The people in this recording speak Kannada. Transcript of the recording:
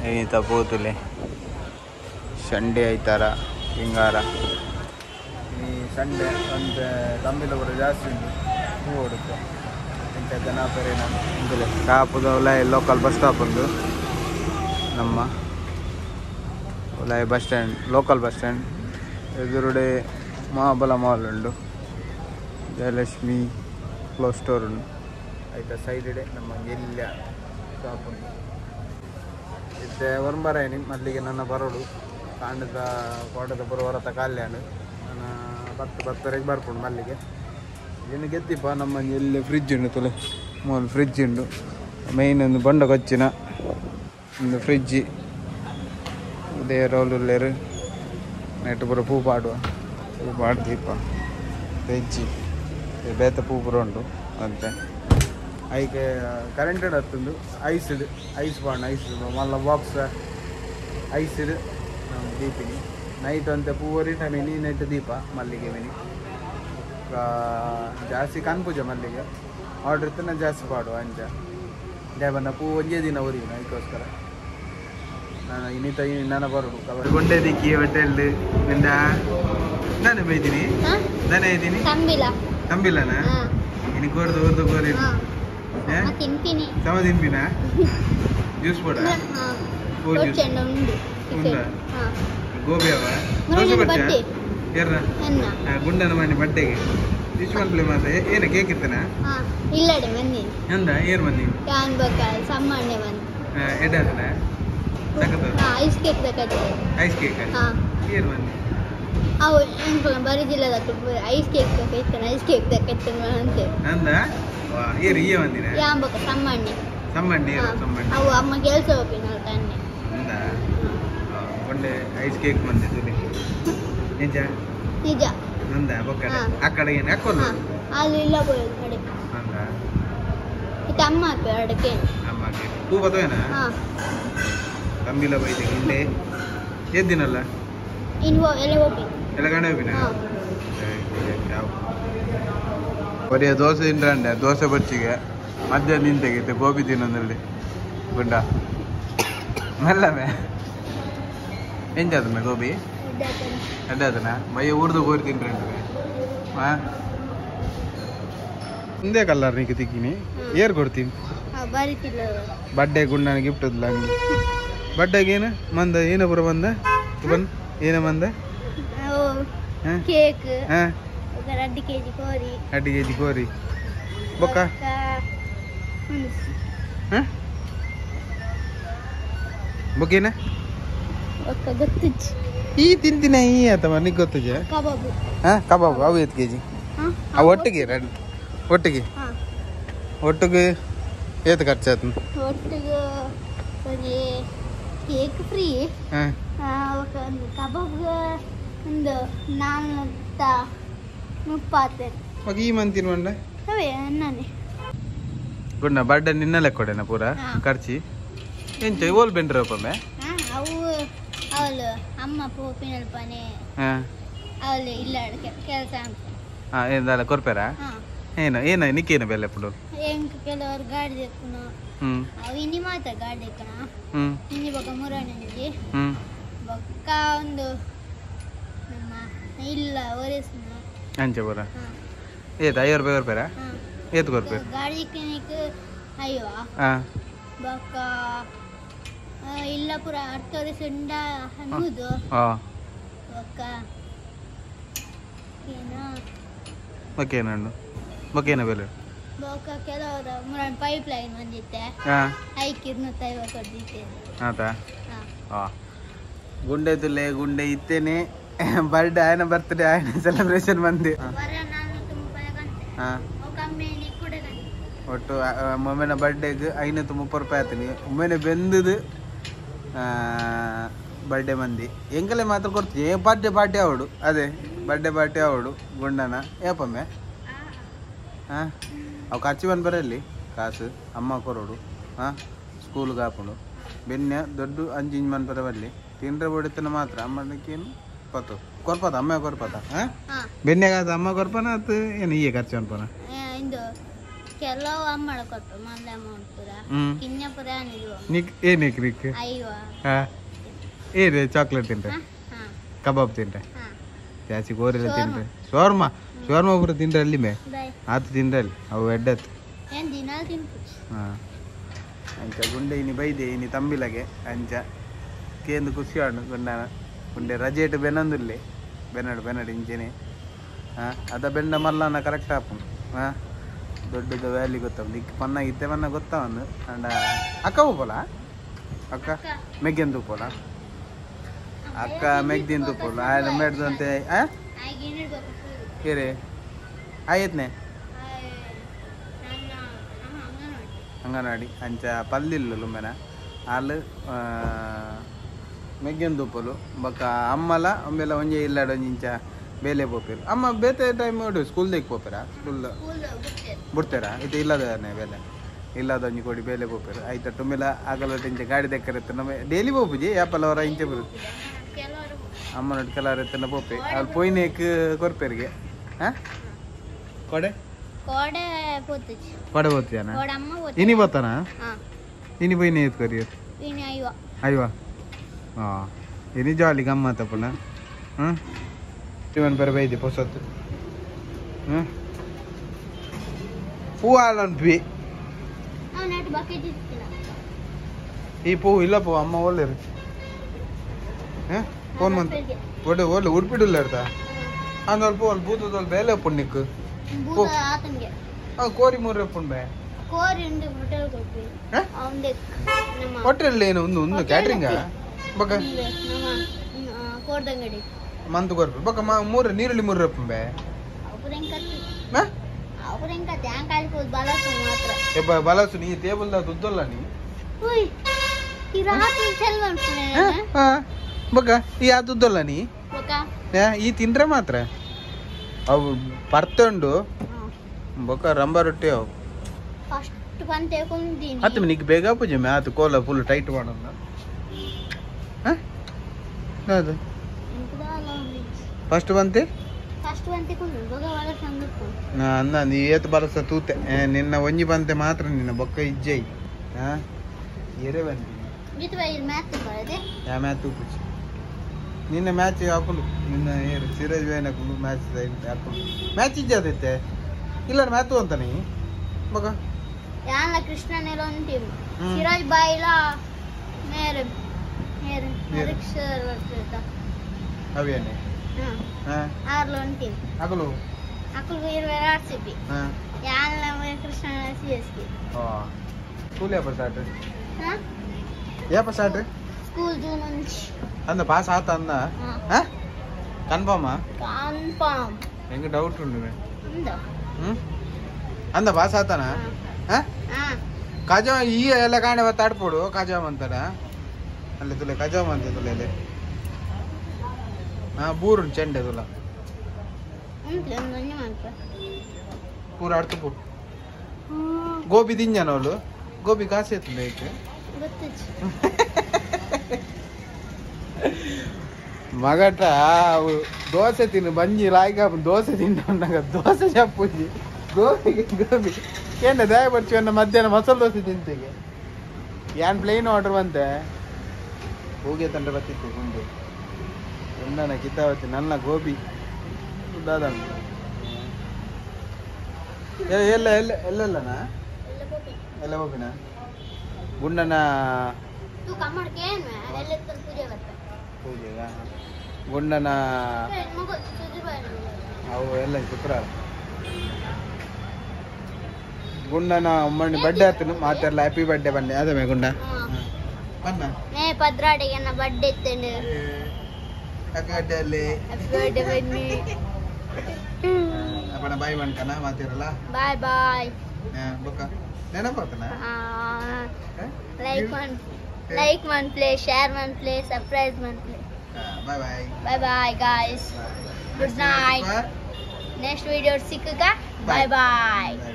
ಏನಿತ ಪೋತುಲೆ ಸಂಡೆ ಆಯ್ತಾರ ಹಿಂಗಾರ ಈ ಸಂಡೆ ಒಂದು ತಂಬಿಲ ಕೂಡ ಜಾಸ್ತಿ ಉಂಟು ಹೂ ಹೊಡುತ್ತೆ ಇಂಥ ಜನ ಬೇರೆ ನಾನು ಕಾಪುದ ಒಳ್ಳೆ ಲೋಕಲ್ ಬಸ್ ಸ್ಟಾಪ್ ಒಂದು ನಮ್ಮ ಒಳ್ಳೆ bus stand local bus stand ಎದುರುಡೆ ಮಹಾಬಲ ಮಾಲ್ ಉಂಟು ಜಯಲಕ್ಷ್ಮಿ ಕ್ಲೋಸ್ ಸ್ಟೋರ್ ಉಂಟು ಆಯ್ತಾ ಸೈಡ್ ನಮ್ಮ ಎಲ್ಲ ಶಾಪ್ ಉಂಟು ಇತ್ತೆ ವರ್ಂಬರೇನಿ ಮಲ್ಲಿಗೆ ನನ್ನ ಬರೋಡು ಕಾಂಡದ ಕೋಟದ ಬರುವರತ ಕಾಲ್ಯಾನು ನಾನು ಬತ್ತವರೆಗೆ ಬರ್ಕೊಂಡು ಮಲ್ಲಿಗೆ ಇನ್ನು ಗೆದ್ದಿಪ್ಪ ನಮ್ಮ ಎಲ್ಲಿ ಫ್ರಿಜ್ ಉಂಟು ತೊಲೆ ಮೂಲ ಫ್ರಿಜ್ ಉಂಟು ಮೈನ್ ಒಂದು ಬೊಂಡ ಕೊಚ್ಚಿನ ಒಂದು ಫ್ರಿಜ್ಜಿ ಉದಯ ರೋಲುಲ್ಲೇರು ನೆಟ್ಟು ಪೂರ ಪೂ ಪಾಡುವ ಪೂ ಪಾಡ್ದೀಪ ಫ್ರಿಜ್ಜಿ ಬೇತ ಪೂ ಪೂರ ಉಂಟು ಅಂತೆ ಐಕೆ ಕರೆಂಟೆಡ್ ಹತ್ತುಂಡು ಐಸ್ ಬಾಂಡ್ ಐಸ್ ಮಲ್ಲ ಬಾಕ್ಸ್ ಐಸ್ ನಾವು ದೀಪಿನಿ ನೈಟ್ ಅಂತ ಪೂವರಿ ಟೈಮಿನಿ ನೆಟ್ ದೀಪ ಮಲ್ಲಿಗೆ ಮಿನಿ ಜಾಸ್ತಿ ಕನ್ಪೂಜ ಮಲ್ಲಿಗೆ ಆರ್ಡ್ರ್ ಇತ್ತು ನಾನು ಜಾಸ್ತಿ ಪಾಡುವ ಅಂಚ ದೇವನ ಪೂ ಒಂದೇ ದಿನ ಉರಿನ ಅದಕ್ಕೋಸ್ಕರ ನಾನು ಇನ್ನಿತ ನನ್ನ ಬರೋದು ಗೊಂಡೆ ದಿಕ್ಕಿ ಹೋಟೆಲ್ ನಿಂದ ನಾನು ಬೈತೀನಿ ನಾನು ಇದ್ದೀನಿ ತಂಬಿಲ್ಲನ ಇನ್ನು ಕೋರ್ದು ಕೋರಿ ಸಮ ತಿಂಪಿನ ಜ್ಯೂಸ್ ಪೋಡ ಗೋಬಿ ಅವ ದೋಸೆ ಬಚ್ಚ ಎರ್ರ ಗುಂಡನ ಮನೆ ಬಡ್ಡೆಗೆ ಜ್ಯೂಸ್ ಮನ್ಪ್ಲೆ ಮಾತ್ರ ಏನ ಕೇಕ್ ಇತ್ತನ ಎಂದ ಏರ್ ಮಂದಿ ಎಡ್ಡಾದನ ಐಸ್ ಕೇಕ್ ಏರ್ ಮಂದಿ ಅವು ಎಂಕುಲ ಬರಿದಿಲ್ಲದ ಐಸ್ ಕೇಕ್ ತಕೈತನ ಅಂತೆ ಅಂದ ಏರು ಈ ಮಂದಿನ ಯಾಂಬಕ ಸಮ್ಮಣ್ಣಿ ಅವು ಅಮ್ಮ ಕೆಲಸ ಹೋಗಿನಲ್ಲ ತನ್ನೆ ಅಂದ ಗೊಂಡೆ ಐಸ್ ಕೇಕ್ ಮಂದಿ ತುಲಿ ನಿಜ ನಂದ ಬೊಕ್ಕಡೆ ಆ ಕಡೆ ಏನು ಹಾಕೋಲ್ಲ ಅಲ್ಲಿ ಇಲ್ಲ ಬೋಯ್ ಕಡೆ ಅಂದ ಇದು ಅಮ್ಮ ಹಾಕಿ ಅಡಕೆ ಅಮ್ಮಗೆ ತೂ ಬತ್ತವೇನ ತಂಬಿಲ ಬೈದೆ ಗೊಂಡೆ ಎದ್ದಿನಲ್ಲ ಇನ್ನು ಎಲ್ಲ ಗಂಡ ಹೋಗಿನ ಬರೀ ದೋಸೆ ತಿಂಡ್ರೆ ದೋಸೆ ಬಚ್ಚಿಗೆ ಮಧ್ಯಾಹ್ನ ನಿಂತೆಗಿತ್ತು ಗೋಬಿ ತಿನ್ನೋದ್ರಲ್ಲಿ ಗುಂಡ ಮೆಲ್ಲಮೆ ಎಂಜಾದಮ್ಮೆ ಗೋಬಿ ಅಡ್ಡಾದನ ಬಯ್ಯ ಊರ್ದು ಗೋರಿ ತಿಂಡ್ರೆ ಹಾಂ ಒಂದೇ ಕಲ್ಲರ್ ನೀನು ತಿಕ್ಕಿನಿ ಏರ್ ಕೊಡ್ತೀನಿ ಬಡ್ಡೆ ಗುಂಡನ ಗಿಫ್ಟ್ ಅದ್ಲ ಹಂಗೆ ಬಡ್ಡೆಗೆ ಏನು ಮಂದ ಏನ ಪುರ ಬಂದ ಬಂದು ಏನ ಮಂದ ಕೇಕ್ ಹಾಂ 2 kg ಕೋರಿ ಬೊಕ್ಕ ಬೊಕ್ಕೇನ ಈ ತಿಂತಿನ ಈ ಆತಮ್ಮ ನಿಗೆ ಗೊತ್ತಜ ಕಬಾಬು ಅವು 8 kg ಅವು ಒಟ್ಟಿಗೆ ಏತ್ ಖರ್ಚಾಯ್ತು ಒಟ್ಟಿಗೆ ಕೇಕ್ ಫ್ರೀ ಕಬಾಬ್ ಒಂದು 430 ಈ ಮಂತ್ ತಿನ್ವಂಡ ಅವೇ ಅನ್ನನೆ ಗುಣ್ಣ ಬರ್ಡೇ ನಿನ್ನಲೆ ಕೊಡೆನ ಪೂರ ಖರ್ಚಿ ಎಂಚ ಓಲ್ ಬೆಂಡ್ರಪ್ಪಮ್ಮೆ ಅವು ಅವಳು ಅಮ್ಮ ಪೋಪಿನಲ್ಪನೆ ಅವಳು ಇಲ್ಲ ಕೆಲಸ ఏందాల కొరపేరా ఏనా నీకేనా వెళ్ళప్పుడు ಕೆಲವರು ಗಾಡಿ ದೆಕ್ಕುನು ಅವು ಇನಿ ಮಾತ್ರ ಗಾಡಿ ದೆಕ್ಕನ ಇನಿ ಬೊಕ್ಕ ಮುರಾಣಿಗೆ ಬೊಕ್ಕ ಒಂದು ನಮ್ಮ ಇಲ್ಲ ಒರೆಸ್ನ ಅಂಚೆ ಬರ ಏತ 5 ರೂಪಾಯಿ ಕೊರಪೇರಾ ಏತ್ ಕೊರಪೇ ಗಾಡಿ ಕ್ಲಿನಿಕ್ ಅಯ್ಯೋ ಬೊಕ್ಕ ಇಲ್ಲ ಪುರ ಅರ್ಥವರೆ ಸುಂಡ ಅನ್ನುದು ಬೊಕ್ಕ ಬೊಕ್ಕೇನ ಬೆಲೆ ಬೊಕ್ಕ ಕೆಲವರು ಮುರಾಣ್ ಪೈಪ್ ಲೈನ್ ಬಂದಿತ್ತೆ 250 ಕೊಡ್ದಿತ್ತೆ ಆತಾ ಗುಂಡೆ ತುಲೆ ಗುಂಡೆ ಇತ್ತೇನೆ ಬರ್ಡೇ ಆಯ್ನ ಬರ್ತ್ಡೇ ಆಯ್ನ ಸೆಲೆಬ್ರೇಷನ್ ಬಂದೆ ಒಟ್ಟು ಒಮ್ಮೆನ ಬರ್ಡೇಗೆ 530 ರೂಪಾಯಿ ಆಯ್ತೀನಿ ಒಮ್ಮೆನೆ ಬೆಂದದು ಬರ್ಡೇ ಮಂದಿ ಎಂಕಲೆ ಮಾತ್ರ ಕೊಡ್ತೀವಿ ಪಾರ್ಟಿ ಅವಡು ಅದೇ ಬರ್ಡೇ ಪಾರ್ಟಿ ಅವಡು ಗುಂಡನ ಏಪಮ್ಮೆ ಹಾಂ ಅವು ಖರ್ಚು ಬಂದು ಬರಲ್ಲಿ ಕಾಸು ಅಮ್ಮ ಕೊರೋಡು ಹಾಂ ಸ್ಕೂಲ್ಗೆ ಹಾಕೊಂಡು ಬೆನ್ನೆ ದೊಡ್ಡ 5 ಇಂಚ್ ಮನ್ ಬರಬಲ್ಲಿ ತಿಂಡ್ರೆ ಹೊಡಿತನ ಮಾತ್ರ ಅಮ್ಮನಕ್ಕೇನು ಪತ್ತು ಕೊರ್ಪದ ಅಮ್ಮ ಕೊರ್ಪದ ಹಾಂ ಬೆನ್ನೆಗಾದ ಅಮ್ಮ ಕೊರ್ಪನ ಅದು ಏನು ಹೀಗೆ ಖರ್ಚು ಅನ್ಪನ ಕೆಲವು ಅಮ್ಮಳ ಕೊಟ್ಟು ಮಲ್ಲೆ ಅಮೌಂಟ್ ಪುರ ಕಿನ್ನ ಪುರ ನಿಲ್ವ ನಿಕ್ ಏನಿಕ್ ನಿಕ್ ಅಯ್ಯೋ ಏನೇ ಚಾಕ್ಲೇಟ್ ತಿಂದ್ರೆ ಕಬಾಬ್ ತಿಂದ್ರೆ ಜಾಸ್ತಿ ಗೋರೆಲ್ಲ ತಿಂದ್ರೆ ಶೋರ್ಮಾ ಪೂರ ತಿಂದ್ರೆ ಅಲ್ಲಿ ಮೇ ಆತು ತಿಂದ್ರೆ ಅಲ್ಲಿ ಅವು ಎಡ್ಡತ್ತು ಏನು ದಿನ ತಿಂತು ಹಾಂ ಅಂಚ ಗುಂಡೆ ಇನಿ ಬೈದೆ ಇನಿ ತಂಬಿಲಗೆ ಅಂಚ ಕೇಂದು ಖುಷಿ ಆಡು ಗುಂಡನ ಗುಂಡೆ ರಜೆಟ್ ಬೆನಂದುಲ್ಲೆ ಬೆನಡು ಇಂಚೆನೆ ಹಾಂ ಅದ ಬೆಂಡ ಮಲ್ಲನ ಕರೆಕ್ಟ್ ಆಪುಂಡು ಹಾಂ ದೊಡ್ಡದು ವ್ಯಾಲಿ ಗೊತ್ತಾವ ದಿಕ್ ಪನ್ನ ಇತ್ತೆ ಪನ್ನ ಗೊತ್ತಾವಂದು ಅಂಡ ಅಕ್ಕ ಉಪ್ಪೋಲ ಅಕ್ಕ ಮೆಗ್ಗೆಂದು ಉಪ್ಪೋಲ ಅಕ್ಕ ಮೆಗ್ದಿಂದು ಉಪ್ಪೋಲ ಆಯ್ತು ಮೇಡ್ದಂತೆ ಏರೇ ಆಯ್ತನೆ ಅಂಗನವಾಡಿ ಅಂಚ ಪಲ್ಲಿಲ್ಲು ಮೇನ ಹಾಲು ಮೆಗ್ಗೆಂದು ಉಪ್ಪಲು ಬೊಕ್ಕ ಅಮ್ಮಲ ಒಮ್ಮೆಲ್ಲ ಒಂಜೆ ಇಲ್ಲಾಡ ಒಂಜಿಂಚ ಬೇಲೆ ಪೋಪೇರು ಅಮ್ಮ ಬೇತೆ ಟೈಮ್ ನೋಡಿ ಸ್ಕೂಲ್ದಾಗ ಪೋಪೇರಾ ಸ್ಕೂಲ್ ಬಿಡ್ತಾರಾ ಇದು ಇಲ್ಲದನೆ ಬೇಲೆ ಇಲ್ಲದ ಒಂಜಿ ಕೊಡಿ ಬೇಲೆ ಪೋಪೇರು ಆಯ್ತಾ ಟೊಮ್ಮೆಲ ಆಗಲ್ಲ ಇಂಚೆ ಗಾಡಿ ದಕ್ಕರತ್ತೆ ನಮ್ಮ ಡೈಲಿ ಪೋಪುಜಿ ಯಾಪಲ್ಲ ಅವರ ಇಂಚೆ ಬರುತ್ತೆ ಅಮ್ಮನೊಟ್ಟು ಕೆಲವ್ರ ಎತ್ತನ ಪೋಪೆ ಅವ್ರು ಪೊಯ್ನೇಕ್ ಕೊರ್ಪೇರಿಗೆ ಹಾಂ ಕೊಡೆ ಕೋಡೆ ಪೋತುಜಿ ಕೊಡೆ ಪೋತಿಯಾನ ಕೋಡೆ ಅಮ್ಮ ಪೋತು ಇನಿ ಪೋತಾನ ಹಾಂ ಇನಿ ಪೊಯ್ನೆ ಎತ್ ಕೊರಿ ಇನಿ ಅಯ್ಯೋ ಅಯ್ಯೋ ಹಾಂ ಇನಿ ಜಾಲಿ ಗಮ್ಮತ್ತಪ್ಪನ ಹ್ಞೂ ಇವನ್ ಬೇರೆ ಬೈದೆ ಹೊಸತ್ತು ಹ್ಞೂ ಪೂ ಹಾಲನ್ಪಿ ನೆಟ್ ಬಕೆಟ್ ಇತ್ತಿಲ್ಲ ಈ ಪೂ ಇಲ್ಲ ಪೂ ಅಮ್ಮ ಒಳ್ಳೆರು ಹಾಂ ಫೋನ್ ಮಂತ್ ಒಳ್ಳೆ ಒಳ್ಳೆ ಉಡ್ಪಿಡಿಲ್ಲ ಇರ್ತಾ ಅಂದಲ್ಪ ಒಳ್ಳೆ ಬೂತದಲ್ಲಿ ಬೇಲೆ ಪುಣ್ಯಕ್ಕೆ ಬೂತ ಆತಂಗೆ ಹಾಂ ಕೋರಿ ಮೂರು ಪುಣ್ಬೆ ಕೋರಿ ಉಂಡು ಹೋಟೆಲ್ ಕೊಟ್ವಿ ಅವನದೇ ನಮ್ಮ ಹೋಟೆಲ್ ಏನು ಒಂದು ಕ್ಯಾಟ್ರಿಂಗಾ ಬಕ ನಮ್ಮ ಕೋರ್ದಂಗಡಿ ಮಂತ್ ಕೊರ್ಪಿ ಬಕ ಮೂರು ನೀರುಳ್ಳಿ ಮೂರು ರಪ್ಪಂಬೆ ಅವ್ರೆಂಕ ತ್ಯಾಂಕಾಲಿ ಹೋದ್ ಬಲಸು ಮಾತ್ರ ಎಬ್ಬ ಬಲಸು ನೀ ಟೇಬಲ್ದ ದುದ್ದಲ್ಲ ನೀ ಉಯ್ ಈ ರಾತ್ರಿ ಚೆಲ್ವನ್ ಬಕ ಈ ಆ ದುದ್ದಲ್ಲ ನೀ ಬಕ ಈ ತಿಂದ್ರೆ ಮಾತ್ರ ಅವು ಪರ್ತಂಡು ಬೊಕ ರಂಬ ರೊಟ್ಟಿ ಅವು ಫಸ್ಟ್ ಬಂದು ತಗೊಂಡಿನಿ ಹತ್ತು ನಿಗ್ ಬೇಗ ಪೂಜೆ ಮೇ ಆತು ಕೋಲ ಫುಲ್ ಟೈಟ್ ಮಾಡೋಣ ಅದು ಫಸ್ಟ್ ಬಂತೆ ಫಸ್ಟ್ ಬಂದು ತಗೊಂಡು ಬೊಗ ಒಳ ಸಂಗಪ್ಪು ಅಂದ ನೀ ಏತ್ ಬರಸ ತೂತೆ ನಿನ್ನ ಒಂಜಿ ಬಂತೆ ಮಾತ್ರ ನಿನ್ನ ಬೊಕ್ಕ ಇಜ್ಜೈ ಹಾಂ ಎರೆ ಬಂದಿ ಜಿತ್ವ ಇದು ಮ್ಯಾಚ್ ಬರದೆ ಯಾ ಮ್ಯಾಚ್ ತೂಪುಚ್ಚಿ ನಿನ್ನ ಮ್ಯಾಚ್ ಹಾಕೊಂಡು ನಿನ್ನ ಏರು ಸಿರಾಜ್ ವೇನ್ ಹಾಕೊಂಡು ಮ್ಯಾಚ್ ಹಾಕೊಂಡು ಮ್ಯಾಚ್ ಇಜ್ಜಾದೈತೆ ಇಲ್ಲ ಮ್ಯಾಚ್ ಅಂತ ನೀ ಬೊಕ ಯಾನ ಕೃಷ್ಣನೆಲ್ಲ ಒಂದು ಟೀಮ್ ಸಿರಾಜ್ ಬಾಯಿಲ ಮೇರೆ ಮೇರೆ ಪರೀಕ್ಷರ್ ಬರ್ತಿರ್ತ ಅವೇನೆ ಆರ್ಲ ಒಂದು ಟೀಮ್ ಹಗಲು ಅಕ್ಕಲ್ಗೆ ಇರುವೆ ಆರ್ಸಿಬಿ ಯಾನ ಕೃಷ್ಣ ಸಿಎಸ್ಕೆ ಸ್ಕೂಲ್ ಯಾಪ ಸ್ಟಾರ್ಟ್ ಯಾಪ ಸ್ಟಾರ್ಟ್ ಸ್ಕೂಲ್ ಜೂನ್ ಒಂಚ್ ಅಂದ ಪಾಸ್ ಆತ ಅಂದ ಕನ್ಫರ್ಮಾ ಕನ್ಫರ್ಮ್ ಹೆಂಗೆ ಡೌಟ್ ಉಂಡು ಅಂದ ಅಂದ ಪಾಸ್ ಆತಾನ ಕಜಾಮ ಈ ಎಲ್ಲ ಕಾಣೆ ತಾಡ್ಪೋಡು ಕಜಾಮ್ ಅಂತಾರ ಅಲ್ಲಿ ತುಲೆ ಕಜಾಮ್ ಅಂತ ತುಲೆ ಬೂರು ಚೆಂಡೆ ತುಲ ಪೂರ ಆಡ್ತು ಪೂ ಗೋಬಿ ತಿಂಜನ ಅವಳು ಗೋಬಿ ಕಾಸು ಎತ್ತುಂಡೆ ಐತೆ ಮಗಟ ಅವು ದೋಸೆ ತಿನ್ನು ಬಂಜಿ ಲಾಯ್ಕ ದೋಸೆ ತಿಂಡ ದೋಸೆ ಚಪ್ಪುಜಿ ಗೋಬಿ ಏನ ದಯ ಬರ್ತೀವನ್ನ ಮಧ್ಯಾಹ್ನ ಮಸಾಲೆ ದೋಸೆ ತಿಂತಿಗೆ ಏನ್ ಪ್ಲೇನ್ ಆರ್ಡರ್ ಬಂತೆ ಹೋಗಿ ತಂಡ ಬರ್ತಿತ್ತು ಗುಂಡು ಉಂಡನ ಕಿತಾವತಿ ನನ್ನ ಗೋಬಿ ದಾದ ಎಲ್ಲ ಎಲ್ಲ ಎಲ್ಲೆಲ್ಲನಾ ಎಲ್ಲ ಗೋಬಿನ ಗುಂಡನ ಪೂಜೆಗ ಗುಂಡನ ಅವು ಎಲ್ಲ ಶುಕ್ರವಾರ ಗುಂಡನ ಒಮ್ಮಣ್ಣಿ ಬರ್ಡೇ ಆತನು ಮಾತೆಲ್ಲ ಹ್ಯಾಪಿ ಬರ್ಡೇ ಬನ್ನಿ ಅದೇ ಗುಂಡ ಬನ್ನ ಪದ್ರಾಡಿಗೆ ಬರ್ಡೇ ಇತ್ತೇನೆ ಹ್ಯಾಪಿ ಬರ್ಡೇ ಅಲ್ಲಿ ಹ್ಯಾಪಿ ಬರ್ಡೇ ಬನ್ನಿ ಅಪ್ಪನ ಬಾಯ್ ಮಾಡ್ಕನ ಮಾತಿರಲ್ಲ ಬಾಯ್ ಬಾಯ್ ಬೊಕ್ಕ ನೆನಪಾತನ like one play, share one play, surprise one play. Bye bye. Bye bye guys. Good night. Next video sikka. Bye bye.